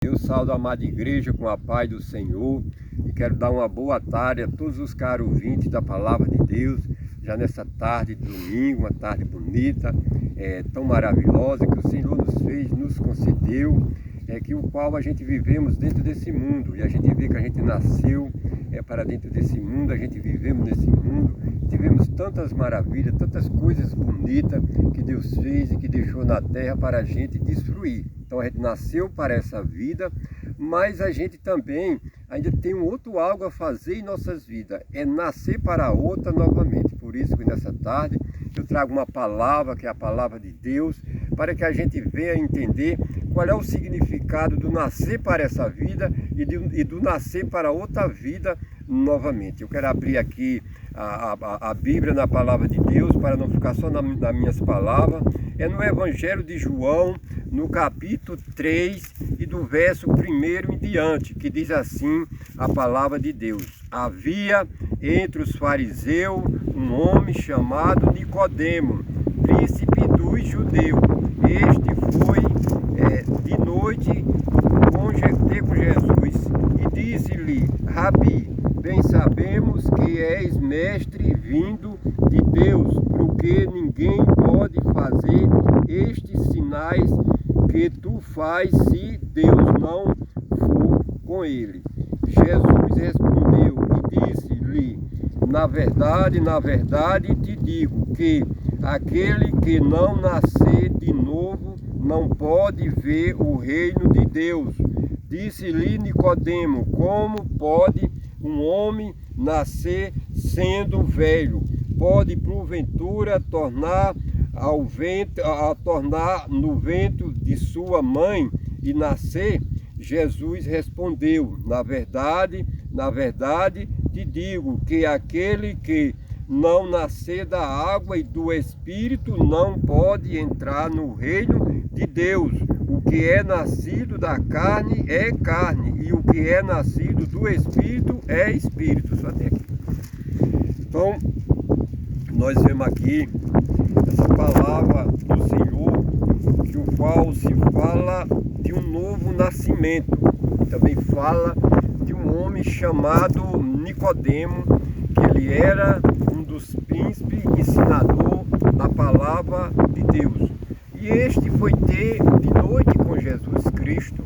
Eu saúdo a amada igreja com a paz do Senhor e quero dar uma boa tarde a todos os caros ouvintes da Palavra de Deus, já nessa tarde de domingo, uma tarde bonita, tão maravilhosa que o Senhor nos fez, nos concedeu, que o qual a gente vivemos dentro desse mundo, e a gente vê que a gente nasceu para dentro desse mundo, a gente vivemos nesse mundo, tivemos tantas maravilhas, tantas coisas bonitas que Deus fez e que deixou na terra para a gente desfruir. Então a gente nasceu para essa vida, mas a gente também ainda tem um outro algo a fazer em nossas vidas, é nascer para outra novamente. Por isso que nessa tarde eu trago uma palavra, que é a palavra de Deus, para que a gente venha entender qual é o significado do nascer para essa vida e do nascer para outra vida novamente. Eu quero abrir aqui a Bíblia na palavra de Deus, para não ficar só nas minhas palavras. É no Evangelho de João, no capítulo 3 e do verso 1 em diante, que diz assim a palavra de Deus: havia entre os fariseus um homem chamado Nicodemo, príncipe dos judeus. Este foi de noite ter com Jesus e disse-lhe: Rabi, bem sabemos que és mestre vindo de Deus, porque ninguém pode fazer estes sinais que tu faz se Deus não for com ele. Jesus respondeu e disse-lhe: na verdade te digo que aquele que não nascer de novo não pode ver o reino de Deus. Disse-lhe Nicodemo: como pode um homem nascer sendo velho? Pode porventura tornar no ventre de sua mãe e nascer? Jesus respondeu: na verdade te digo que aquele que não nascer da água e do Espírito não pode entrar no reino de Deus. O que é nascido da carne é carne, e o que é nascido do Espírito é Espírito. Só até aqui. Então, nós vemos aqui essa palavra do Senhor, que o qual se fala de um novo nascimento. Também fala de um homem chamado Nicodemo, que ele era um dos príncipes ensinador da palavra de Deus. E este foi ter de noite com Jesus Cristo,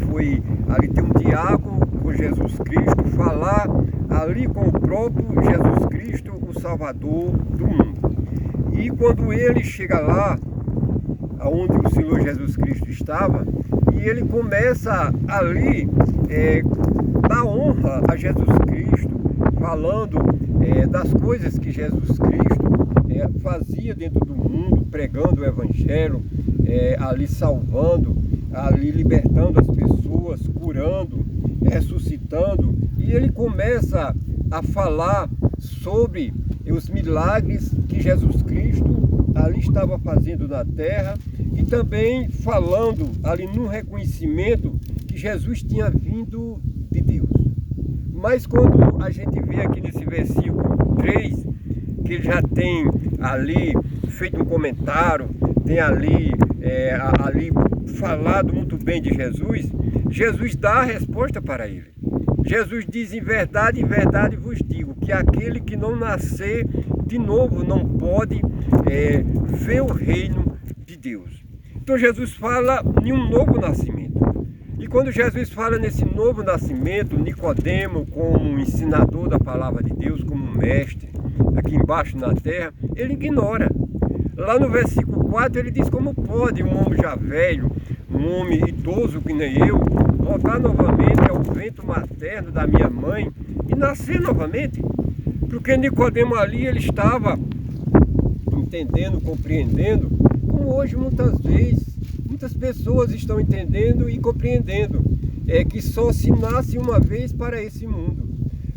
foi ali ter um diálogo com Jesus Cristo, falar ali com o próprio Jesus Cristo, o Salvador do mundo. E quando ele chega lá, onde o Senhor Jesus Cristo estava, e ele começa ali dar honra a Jesus Cristo, falando das coisas que Jesus Cristo fazia dentro do mundo, pregando o Evangelho, ali salvando, ali libertando as pessoas, curando, ressuscitando. E ele começa a falar sobre os milagres que Jesus Cristo ali estava fazendo na terra, e também falando ali no reconhecimento que Jesus tinha vindo de Deus. Mas quando a gente vê aqui nesse versículo 3, que ele já tem ali feito um comentário, tem ali falado muito bem de Jesus, Jesus dá a resposta para ele. Jesus diz: em verdade vos digo, que aquele que não nascer de novo não pode ver o reino de Deus. Então Jesus fala em um novo nascimento. E quando Jesus fala nesse novo nascimento, Nicodemo, como ensinador da palavra de Deus, como mestre, aqui embaixo na terra, ele ignora. Lá no versículo 4 ele diz: como pode um homem já velho, um homem idoso que nem eu, voltar novamente ao ventre materno da minha mãe e nascer novamente? Porque Nicodemo ali ele estava entendendo, compreendendo, como hoje muitas vezes muitas pessoas estão entendendo e compreendendo, que só se nasce uma vez para esse mundo.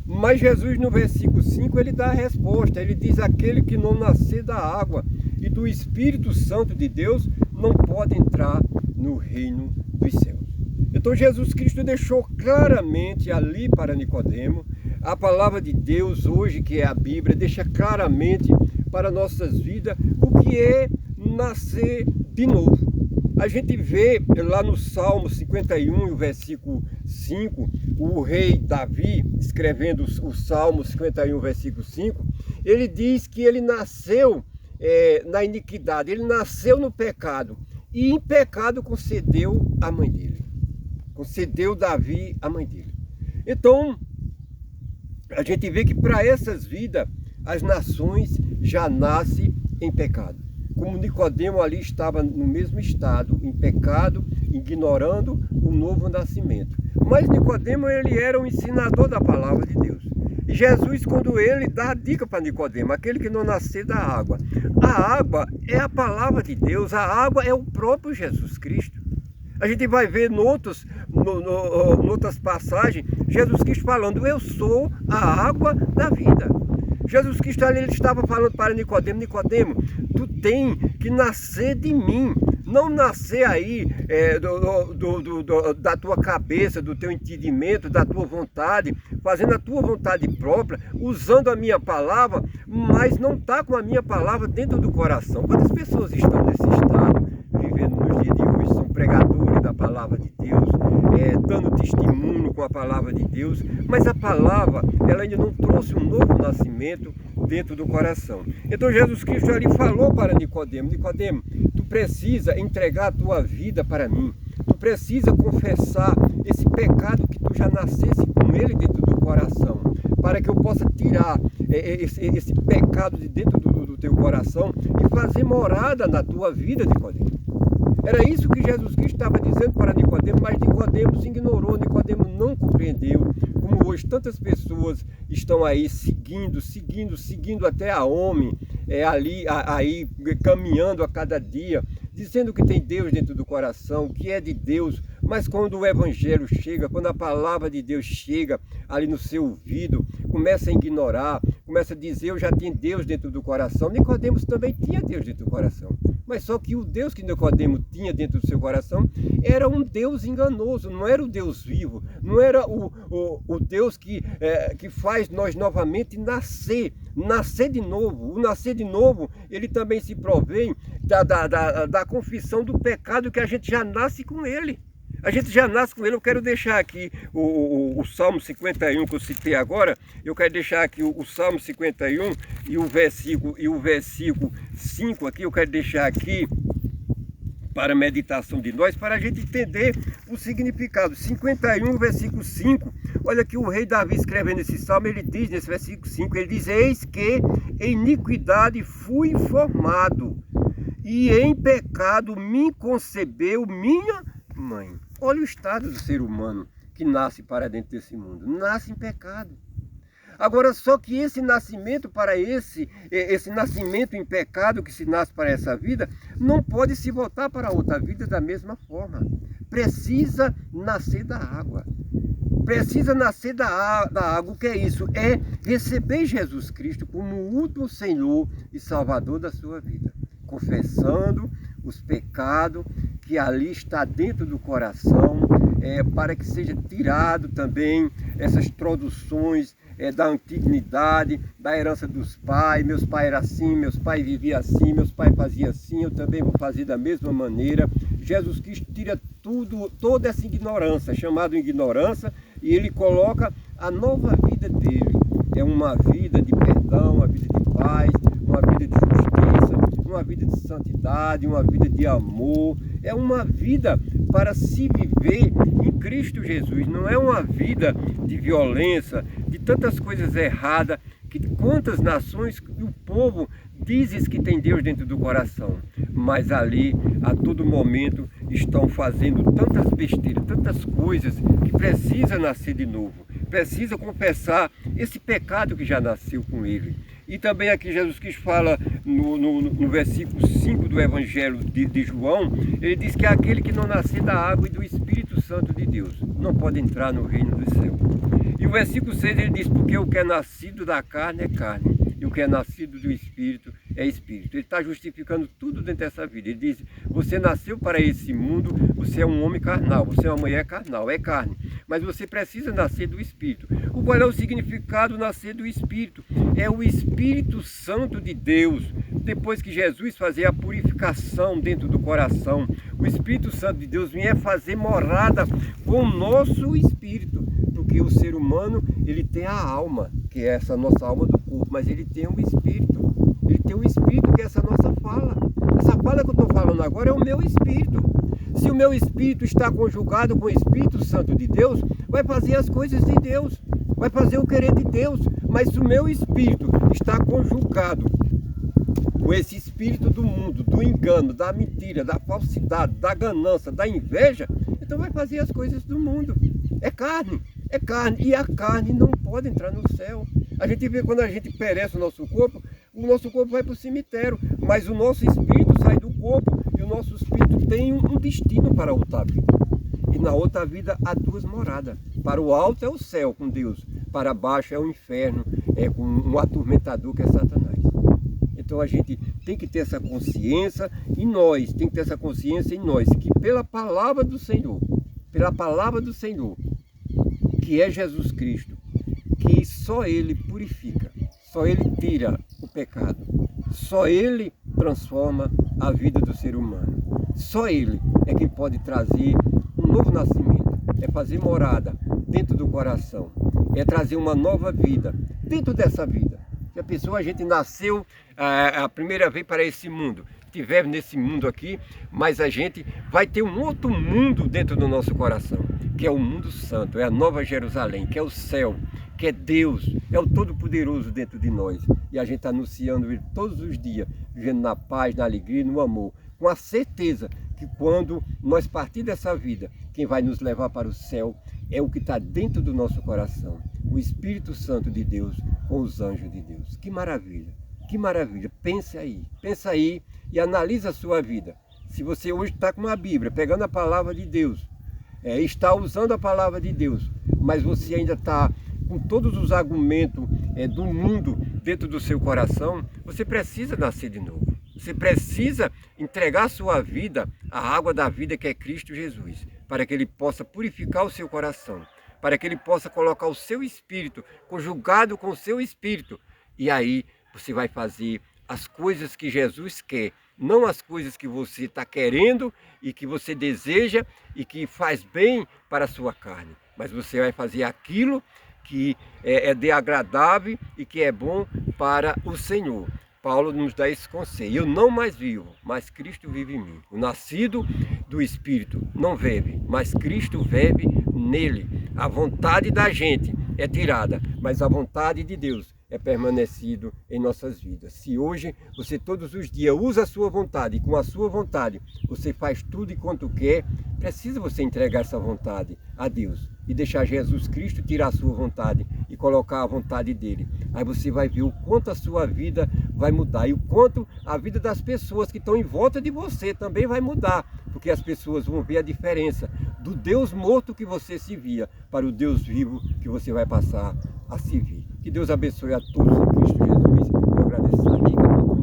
Mas Jesus no versículo 5 ele dá a resposta, ele diz: aquele que não nascer da água e do Espírito Santo de Deus não pode entrar no reino dos céus. Então Jesus Cristo deixou claramente ali para Nicodemo. A palavra de Deus hoje, que é a Bíblia, deixa claramente para nossas vidas o que é nascer de novo. a gente vê lá no Salmo 51, o versículo 5, o rei Davi, escrevendo o Salmo 51, versículo 5, ele diz que ele nasceu na iniquidade, ele nasceu no pecado, e em pecado concedeu a mãe dele. Concedeu Davi a mãe dele. Então, a gente vê que para essas vidas, as nações já nascem em pecado. Como Nicodemo ali estava no mesmo estado, em pecado, ignorando o novo nascimento. Mas Nicodemo, ele era um ensinador da palavra de Deus. E Jesus, quando ele dá a dica para Nicodemo, aquele que não nascer da água. A água é a palavra de Deus, a água é o próprio Jesus Cristo. A gente vai ver noutras passagens, Jesus Cristo falando, eu sou a água da vida. Jesus Cristo ali, ele estava falando para Nicodemo, Nicodemo, tu tem que nascer de mim, não nascer aí da tua cabeça, do teu entendimento, da tua vontade, fazendo a tua vontade própria, usando a minha palavra, mas não está com a minha palavra dentro do coração. Quantas pessoas estão nesse estado, vivendo nos dias de hoje, são pregadores da palavra de Deus, dando testemunho com a palavra de Deus, mas a palavra, ela ainda não trouxe um novo nascimento dentro do coração. Então Jesus Cristo ali falou para Nicodemo, Nicodemo, tu precisa entregar a tua vida para mim, tu precisa confessar esse pecado que tu já nascesse com ele dentro do coração, para que eu possa tirar esse pecado de dentro do teu coração e fazer morada na tua vida, Nicodemo. Era isso que Jesus Cristo estava dizendo para Nicodemo, mas Nicodemo se ignorou, Nicodemo não compreendeu, como hoje tantas pessoas estão aí seguindo até a homem, aí caminhando a cada dia, dizendo que tem Deus dentro do coração, que é de Deus, mas quando o Evangelho chega, quando a palavra de Deus chega ali no seu ouvido, começa a ignorar, começa a dizer, eu já tenho Deus dentro do coração. Nicodemos também tinha Deus dentro do coração, mas só que o Deus que Nicodemo tinha dentro do seu coração era um Deus enganoso, não era o Deus vivo, não era o Deus que faz nós novamente nascer de novo. O nascer de novo, ele também se provém da confissão do pecado, que a gente já nasce com ele. A gente já nasce com ele. Eu quero deixar aqui o Salmo 51 que eu citei agora. Eu quero deixar aqui o Salmo 51 e o versículo 5 aqui. Eu quero deixar aqui para a meditação de nós, para a gente entender o significado. 51, versículo 5. Olha que o rei Davi escrevendo esse salmo, ele diz nesse versículo 5, ele diz, eis que em iniquidade fui formado, e em pecado me concebeu minha mãe. Olha o estado do ser humano que nasce para dentro desse mundo, nasce em pecado. Agora, só que esse nascimento para esse nascimento em pecado que se nasce para essa vida, não pode se voltar para outra vida da mesma forma. Precisa nascer da água. Precisa nascer da água. O que é isso? É receber Jesus Cristo como o último Senhor e Salvador da sua vida. Confessando os pecados que ali está dentro do coração, para que seja tirado também essas introduções da antiguidade, da herança dos pais. Meus pais eram assim, meus pais viviam assim, meus pais faziam assim, eu também vou fazer da mesma maneira. Jesus Cristo tira toda essa ignorância, chamada ignorância, e ele coloca a nova vida dele. É uma vida de perdão, uma vida de paz, uma vida de justiça, uma vida de santidade, uma vida de amor. É uma vida para se viver em Cristo Jesus. Não é uma vida de violência, de tantas coisas erradas, que quantas nações e o povo dizem que tem Deus dentro do coração, mas ali a todo momento estão fazendo tantas besteiras, tantas coisas, que precisa nascer de novo, precisa confessar esse pecado que já nasceu com ele. E também aqui Jesus Cristo fala no versículo 5 do Evangelho de João, ele diz que aquele que não nascer da água e do Espírito Santo de Deus não pode entrar no reino do céu. E o versículo 6 ele diz, porque o que é nascido da carne é carne, e o que é nascido do Espírito é espírito. Ele está justificando tudo dentro dessa vida. Ele diz, você nasceu para esse mundo, você é um homem carnal, você é uma mulher carnal, é carne. Mas você precisa nascer do Espírito. Qual é o significado nascer do Espírito? É o Espírito Santo de Deus. Depois que Jesus fazia a purificação dentro do coração, o Espírito Santo de Deus vinha fazer morada com o nosso espírito. Porque o ser humano, ele tem a alma, que é essa nossa alma do corpo, mas ele tem um espírito. Ele tem um espírito que é essa nossa fala. Essa fala que eu estou falando agora é o meu espírito. Se o meu espírito está conjugado com o Espírito Santo de Deus, vai fazer as coisas de Deus, vai fazer o querer de Deus. Mas se o meu espírito está conjugado com esse espírito do mundo, do engano, da mentira, da falsidade, da ganância, da inveja, então vai fazer as coisas do mundo. É carne, e a carne não pode entrar no céu. A gente vê quando a gente perece o nosso corpo vai para o cemitério, mas o nosso espírito sai do corpo e o nosso espírito tem um destino para a outra vida. E na outra vida há duas moradas. Para o alto é o céu com Deus, para baixo é o inferno, é com um atormentador que é Satanás. Então a gente tem que ter essa consciência em nós, que pela palavra do Senhor, que é Jesus Cristo, que só Ele purifica, só Ele tira o pecado, só Ele transforma a vida do ser humano. Só Ele é quem pode trazer um novo nascimento, é fazer morada dentro do coração, é trazer uma nova vida dentro dessa vida. Se a gente nasceu a primeira vez para esse mundo, estiver nesse mundo aqui, mas a gente vai ter um outro mundo dentro do nosso coração, que é o mundo santo, é a Nova Jerusalém, que é o céu, que é Deus, é o Todo-Poderoso dentro de nós. E a gente está anunciando Ele todos os dias, vivendo na paz, na alegria e no amor, com a certeza que quando nós partir dessa vida, quem vai nos levar para o céu é o que está dentro do nosso coração, o Espírito Santo de Deus com os anjos de Deus. Que maravilha, que maravilha. Pensa aí e analisa a sua vida. Se você hoje está com uma Bíblia, pegando a palavra de Deus, está usando a palavra de Deus, mas você ainda está com todos os argumentos do mundo dentro do seu coração, você precisa nascer de novo. Você precisa entregar a sua vida à água da vida que é Cristo Jesus, para que Ele possa purificar o seu coração, para que Ele possa colocar o seu espírito conjugado com o seu espírito. E aí você vai fazer as coisas que Jesus quer, não as coisas que você está querendo e que você deseja e que faz bem para a sua carne, mas você vai fazer aquilo que é de agradável e que é bom para o Senhor. Paulo nos dá esse conselho: eu não mais vivo, mas Cristo vive em mim. O nascido do Espírito não vive, mas Cristo vive nele. A vontade da gente é tirada, mas a vontade de Deus é permanecido em nossas vidas. Se hoje você todos os dias usa a sua vontade e com a sua vontade você faz tudo e quanto quer, precisa você entregar essa vontade a Deus e deixar Jesus Cristo tirar a sua vontade e colocar a vontade dele. Aí você vai ver o quanto a sua vida vai mudar e o quanto a vida das pessoas que estão em volta de você também vai mudar, porque as pessoas vão ver a diferença do Deus morto que você se via para o Deus vivo que você vai passar a se vir. Que Deus abençoe a todos em Cristo Jesus. Eu agradeço a rica